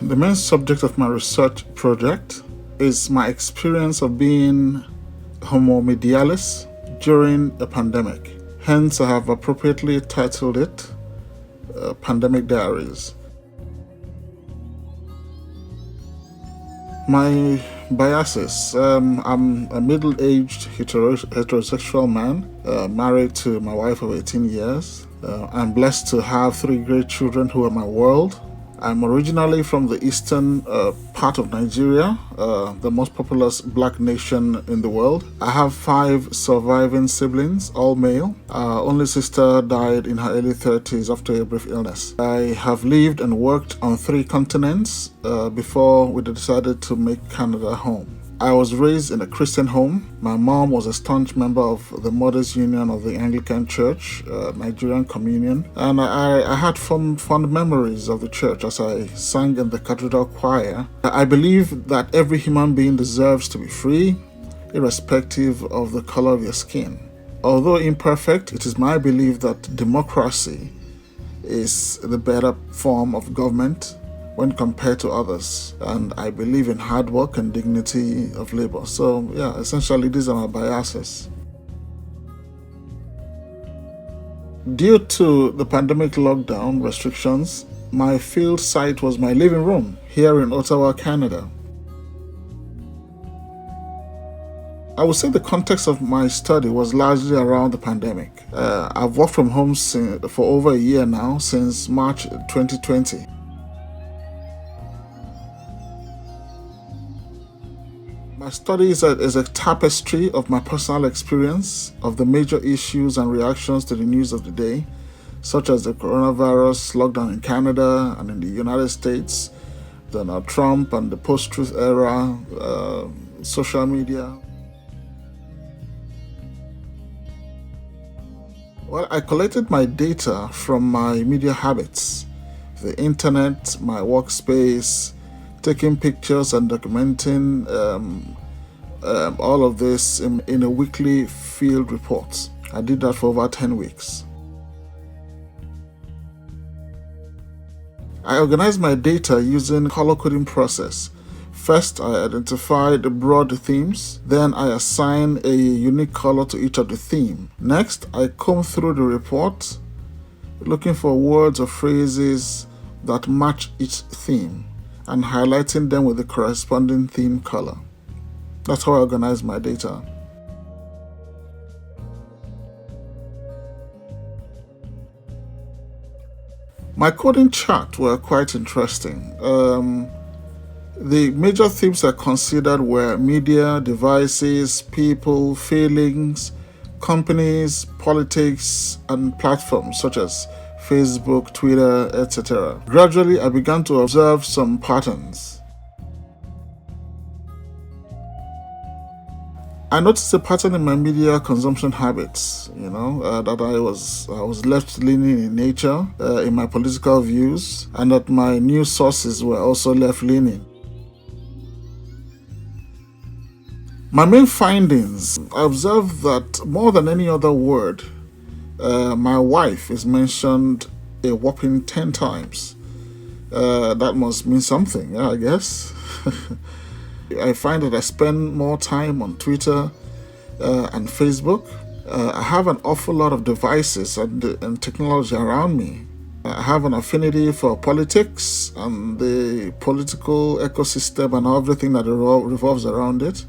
The main subject of my research project is my experience of being homo medialis during a pandemic. Hence, I have appropriately titled it Pandemic Diaries. My biases. I'm a middle-aged heterosexual man, married to my wife of 18 years. I'm blessed to have 3 great children who are my world. I'm originally from the eastern part of Nigeria, the most populous black nation in the world. I have 5 surviving siblings, all male. Only sister died in her early 30s after a brief illness. I have lived and worked on 3 continents before we decided to make Canada home. I was raised in a Christian home. My mom was a staunch member of the Mothers Union of the Anglican Church, Nigerian Communion, and I had fond memories of the church as I sang in the cathedral choir. I believe that every human being deserves to be free, irrespective of the color of your skin. Although imperfect, it is my belief that democracy is the better form of government when compared to others, and I believe in hard work and dignity of labor. So yeah, essentially these are my biases. Due to the pandemic lockdown restrictions, my field site was my living room here in Ottawa, Canada. I would say the context of my study was largely around the pandemic. I've worked from home for over a year now, since March 2020. My study is a tapestry of my personal experience of the major issues and reactions to the news of the day, such as the coronavirus lockdown in Canada and in the United States, Donald Trump and the post-truth era, social media. Well, I collected my data from my media habits, the internet, my workspace, taking pictures and documenting all of this in a weekly field report. I did that for over 10 weeks. I organized my data using color coding process. First, I identified the broad themes. Then I assigned a unique color to each of the theme. Next, I combed through the report, looking for words or phrases that match each theme, and highlighting them with the corresponding theme color. That's how I organize my data. My coding chart were quite interesting. The major themes I considered were media, devices, people, feelings, companies, politics, and platforms such as Facebook, Twitter, etc. Gradually, I began to observe some patterns. I noticed a pattern in my media consumption habits, that I was left-leaning in nature, in my political views, and that my news sources were also left-leaning. My main findings, I observed that more than any other word, my wife is mentioned a whopping 10 times. That must mean something, I guess. I find that I spend more time on Twitter and Facebook. I have an awful lot of devices and technology around me. I have an affinity for politics and the political ecosystem and everything that revolves around it.